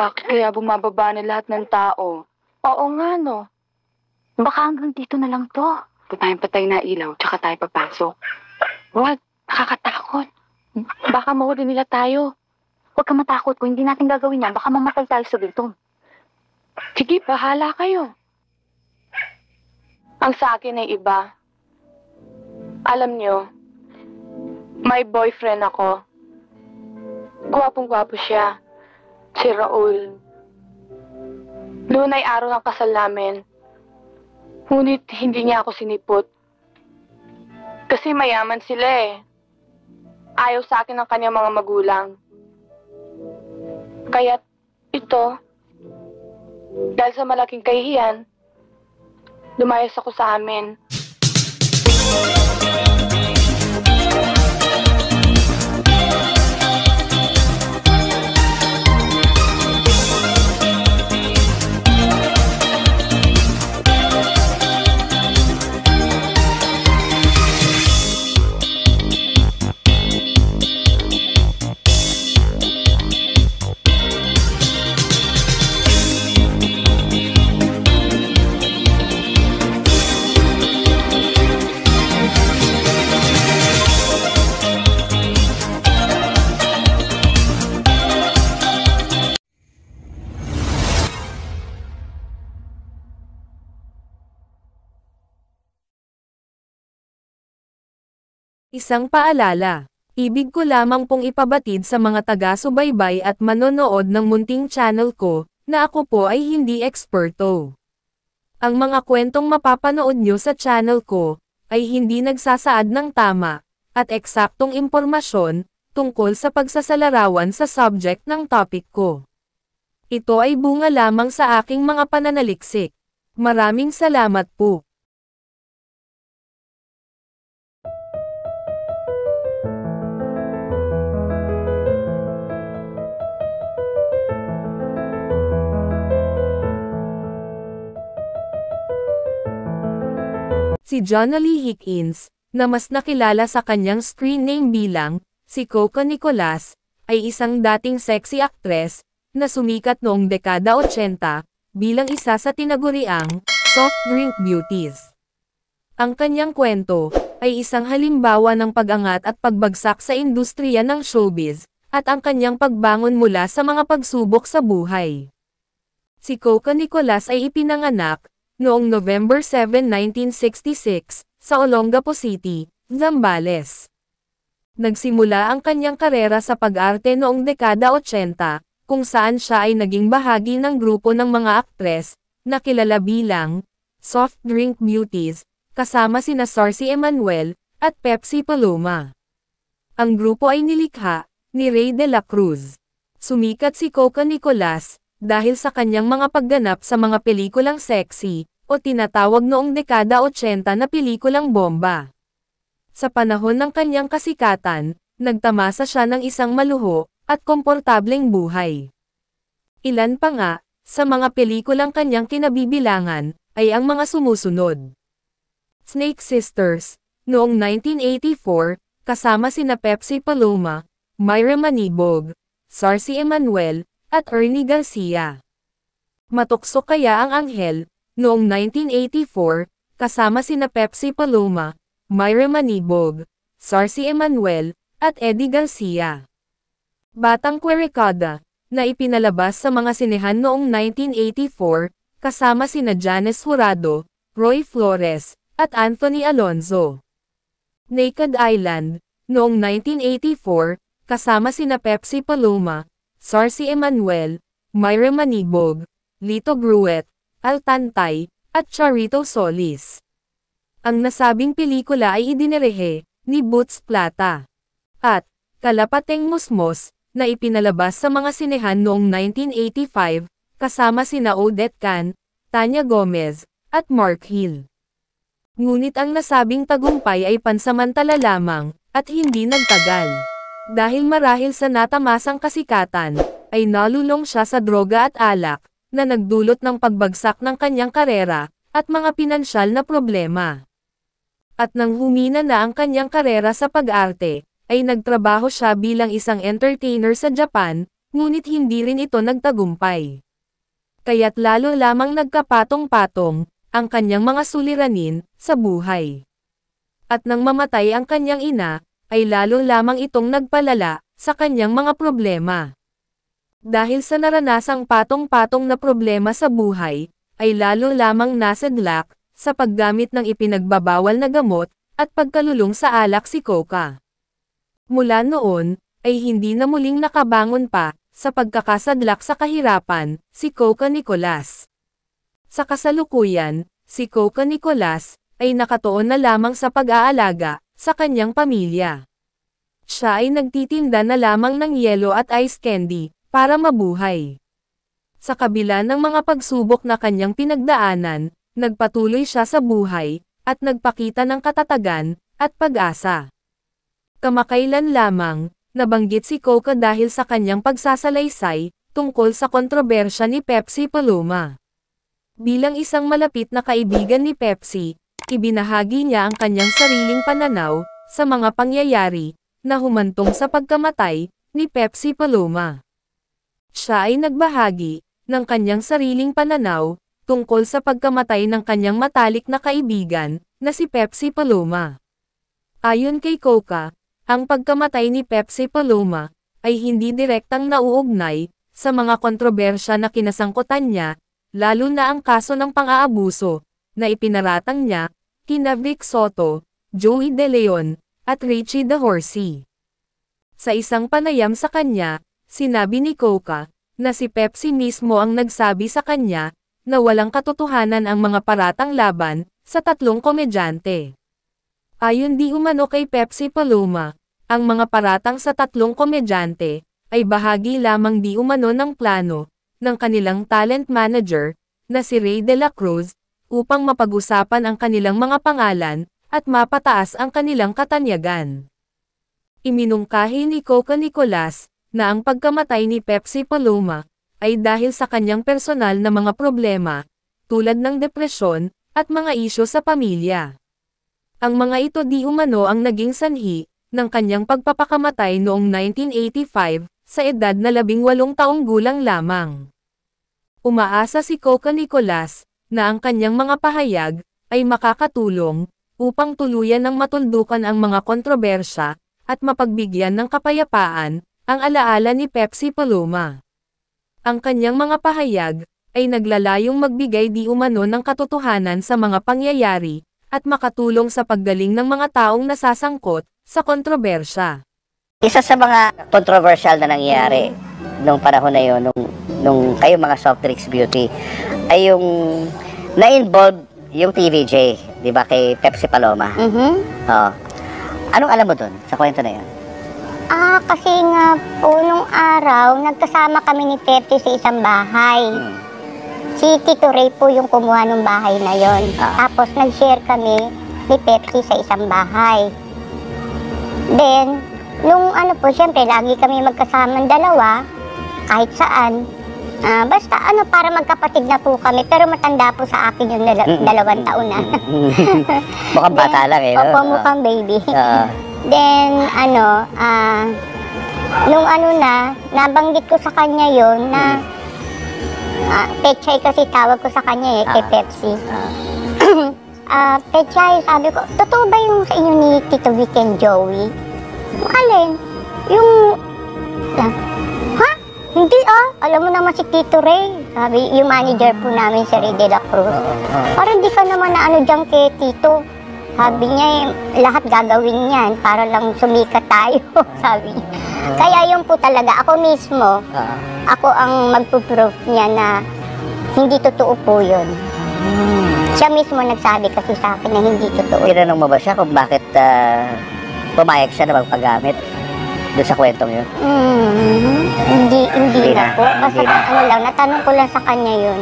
Bakit kaya bumababa na lahat ng tao? Oo nga, no. Baka hanggang dito na lang to. Patay patay na ilaw, tsaka tayo papasok. Wag, nakakatakot. Baka mahuli nila tayo. Huwag ka matakot. Kung hindi natin gagawin yan, baka mamatay tayo sa gutom. Sige, bahala kayo. Ang sa akin ay iba. Alam nyo, may boyfriend ako. Gwapong-gwapo siya. Si Raul. Noon ay araw ng kasal namin. Ngunit hindi niya ako sinipot. Kasi mayaman sila eh. Ayaw sa akin ng kanyang mga magulang. Kaya ito, dahil sa malaking kahihiyan, lumayas ako sa amin. Isang paalala. Ibig ko lamang pong ipabatid sa mga taga-subaybay at manonood ng munting channel ko, na ako po ay hindi eksperto. Ang mga kwentong mapapanood nyo sa channel ko, ay hindi nagsasaad ng tama, at eksaktong impormasyon, tungkol sa pagsasalarawan sa subject ng topic ko. Ito ay bunga lamang sa aking mga pananaliksik. Maraming salamat po. Si Jonalie Hickins, na mas nakilala sa kanyang screen name bilang, si Coco Nicolas, ay isang dating sexy actress, na sumikat noong dekada 80, bilang isa sa tinaguriang, soft drink beauties. Ang kanyang kwento, ay isang halimbawa ng pag-angat at pagbagsak sa industriya ng showbiz, at ang kanyang pagbangon mula sa mga pagsubok sa buhay. Si Coco Nicolas ay ipinanganak, noong November 7, 1966, sa Olongapo City, Zambales. Nagsimula ang kanyang karera sa pag-arte noong dekada 80, kung saan siya ay naging bahagi ng grupo ng mga aktres, na kilala bilang Soft Drink Beauties, kasama sina Sarcy Emanuel, at Pepsi Paloma. Ang grupo ay nilikha ni Ray de la Cruz. Sumikat si Coco Nicolas, dahil sa kanyang mga pagganap sa mga pelikulang sexy, o tinatawag noong dekada 80 na pelikulang bomba. Sa panahon ng kanyang kasikatan, nagtamasa siya ng isang maluho, at komportableng buhay. Ilan pa nga, sa mga pelikulang kanyang kinabibilangan, ay ang mga sumusunod. Snake Sisters, noong 1984, kasama sina Pepsi Paloma, Myra Manibog, Sarcy Emanuel, at Ernie Garcia. Matukso Kaya ang Anghel, noong 1984, kasama sina Pepsi Paloma, Myra Manibog, Sarcy Emanuel, at Eddie Garcia. Batang Quericada, na ipinalabas sa mga sinehan noong 1984, kasama sina Janice Jurado, Roy Flores, at Anthony Alonzo. Naked Island, noong 1984, kasama sina Pepsi Paloma, Sarcy Emanuel, Myra Manibog, Lito Gruet, Al Tantay, at Charito Solis. Ang nasabing pelikula ay idinirehe ni Boots Plata. At Kalapateng Musmos, na ipinalabas sa mga sinehan noong 1985, kasama sina Odette Can, Tanya Gomez, at Mark Hill. Ngunit ang nasabing tagumpay ay pansamantala lamang, at hindi nagtagal. Dahil marahil sa natamasang kasikatan, ay nalulong siya sa droga at alak, na nagdulot ng pagbagsak ng kanyang karera, at mga pinansyal na problema. At nang humina na ang kanyang karera sa pag-arte, ay nagtrabaho siya bilang isang entertainer sa Japan, ngunit hindi rin ito nagtagumpay. Kaya't lalo lamang nagkapatong-patong ang kanyang mga suliranin sa buhay. At nang mamatay ang kanyang ina, ay lalo lamang itong nagpalala sa kanyang mga problema. Dahil sa naranasang patong-patong na problema sa buhay, ay lalo lamang nasadlak sa paggamit ng ipinagbabawal na gamot at pagkalulong sa alak si Coca. Mula noon, ay hindi na muling nakabangon pa sa pagkakasadlak sa kahirapan si Coca Nicolas. Sa kasalukuyan, si Coca Nicolas ay nakatuon na lamang sa pag-aalaga sa kanyang pamilya. Siya ay nagtitinda na lamang ng yelo at ice candy para mabuhay. Sa kabila ng mga pagsubok na kanyang pinagdaanan, nagpatuloy siya sa buhay at nagpakita ng katatagan at pag-asa. Kamakailan lamang, nabanggit si Coca dahil sa kanyang pagsasalaysay tungkol sa kontrobersya ni Pepsi Paloma. Bilang isang malapit na kaibigan ni Pepsi, ibinahagi niya ang kanyang sariling pananaw sa mga pangyayari na humantong sa pagkamatay ni Pepsi Paloma. Siya ay nagbahagi ng kanyang sariling pananaw tungkol sa pagkamatay ng kanyang matalik na kaibigan na si Pepsi Paloma. Ayon kay Coca, ang pagkamatay ni Pepsi Paloma ay hindi direktang nauugnay sa mga kontrobersya na kinasangkutan niya, lalo na ang kaso ng pang-aabuso na ipinaratang niya kina Vic Soto, Joey De Leon, at Richie De Horsey. Sa isang panayam sa kanya, sinabi ni Coca na si Pepsi mismo ang nagsabi sa kanya na walang katotohanan ang mga paratang laban sa tatlong komedyante. Ayon di umano kay Pepsi Paloma, ang mga paratang sa tatlong komedyante ay bahagi lamang di umano ng plano ng kanilang talent manager na si Ray De La Cruz upang mapag-usapan ang kanilang mga pangalan at mapataas ang kanilang katanyagan. Iminungkahi ni Coca Nicolas na ang pagkamatay ni Pepsi Paloma ay dahil sa kanyang personal na mga problema, tulad ng depresyon at mga isyu sa pamilya. Ang mga ito di umano ang naging sanhi ng kanyang pagpapakamatay noong 1985 sa edad na 18 taong gulang lamang. Umaasa si Coca Nicolas na ang kanyang mga pahayag ay makakatulong upang tuluyan ng matuldukan ang mga kontrobersya at mapagbigyan ng kapayapaan ang alaala ni Pepsi Paloma. Ang kanyang mga pahayag ay naglalayong magbigay di umano ng katotohanan sa mga pangyayari at makatulong sa paggaling ng mga taong nasasangkot sa kontrobersya. Isa sa mga controversial na nangyari nung panahon na yun, nung kayo mga soft drinks beauty, ay yung na-involve yung TVJ, di ba, kay Pepsi Paloma. Oo. Anong alam mo dun sa kwento na yun? Kasi nga po, nung araw, nagkasama kami ni Pepsi sa isang bahay. Si Tito Ray po yung kumuha ng bahay na yon. Tapos nag-share kami ni Pepsi sa isang bahay. Then, nung ano po, syempre, lagi kami magkasamang dalawa, kahit saan. Basta para magkapatid na po kami, pero matanda po sa akin yung 2 taon na. Mukhang bata lang eh. Opo, mukhang baby. Then, nung nabanggit ko sa kanya yon na Pechay kasi tawag ko sa kanya kay Pepsi. Pechay, sabi ko, totoo ba yung sa inyo ni Tito Vic and Joey? Alin? Yung... Ha? Hindi alam mo naman si Tito Ray. Sabi, yung manager po namin si Ray De La Cruz. Parang hindi ka naman na dyan kay Tito. Sabi niya, lahat gagawin niyan para lang sumikat tayo. Sabi niya. Kaya yun po talaga, ako mismo, ako ang magpo-proof niya na hindi totoo po yun. Siya mismo nagsabi kasi sa akin na hindi totoo. Tinanong mo ba siya kung bakit pumayag siya na magpagamit doon sa kwentong yun? Hindi na po. Kasi natanong ko lang sa kanya yun.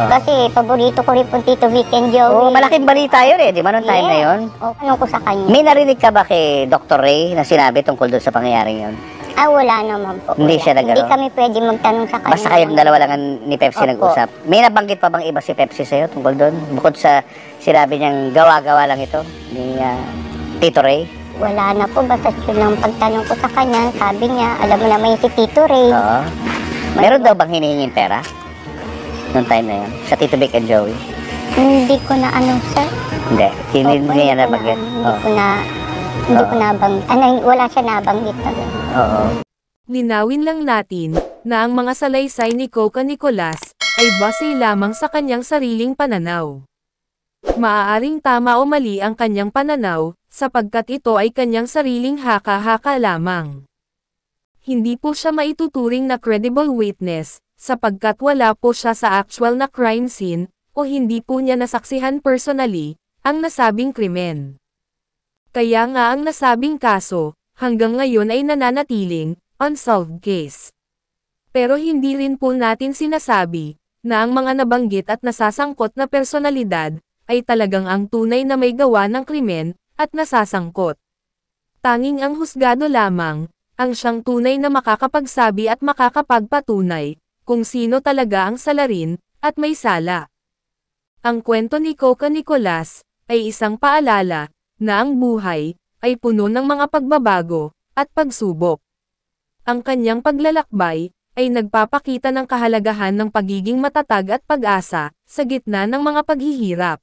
Kasi paborito ko rin po Tito Vic and Joey. Malaking balita yun di ba nung time na yun? Tanong ko sa kanya. May narinig ka ba kay Dr. Ray na sinabi tungkol doon sa pangyayaring yun? Wala naman po. Hindi siya nagano? Hindi kami pwede magtanong sa kanya. Basta kayong dalawa lang ni Pepsi nag-usap. May nabanggit pa bang iba si Pepsi sa'yo tungkol doon? Bukod sa sinabi niyang gawa-gawa lang ito ni Tito Ray? wala na po. Basta yun lang pagtanong ko sa kanya, sabi niya, alam mo naman yung si Tito Ray. Oo. Meron daw bang hinihinging pera? Noong time na yun? Sa Tito Vic and Joey? Hindi ko na ano, sir. Hindi. Hindi Opo, niya hindi ko nabanggit. na- Hindi ko nabanggit. Wala siya nabanggit na gano'n. Oo. Linawin lang natin na ang mga salaysay ni Coca Nicolas ay base lamang sa kanyang sariling pananaw. Maaaring tama o mali ang kanyang pananaw, sapagkat ito ay kanyang sariling haka-haka lamang. Hindi po siya maituturing na credible witness, sapagkat wala po siya sa actual na crime scene, o hindi po niya nasaksihan personally, ang nasabing krimen. Kaya nga ang nasabing kaso, hanggang ngayon ay nananatiling, unsolved case. Pero hindi rin po natin sinasabi, na ang mga nabanggit at nasasangkot na personalidad, ay talagang ang tunay na may gawa ng krimen, at nasasangkot. Tanging ang husgado lamang, ang siyang tunay na makakapagsabi at makakapagpatunay, kung sino talaga ang salarin, at may sala. Ang kwento ni Coca Nicolas, ay isang paalala, na ang buhay, ay puno ng mga pagbabago, at pagsubok. Ang kanyang paglalakbay, ay nagpapakita ng kahalagahan ng pagiging matatag at pag-asa, sa gitna ng mga paghihirap.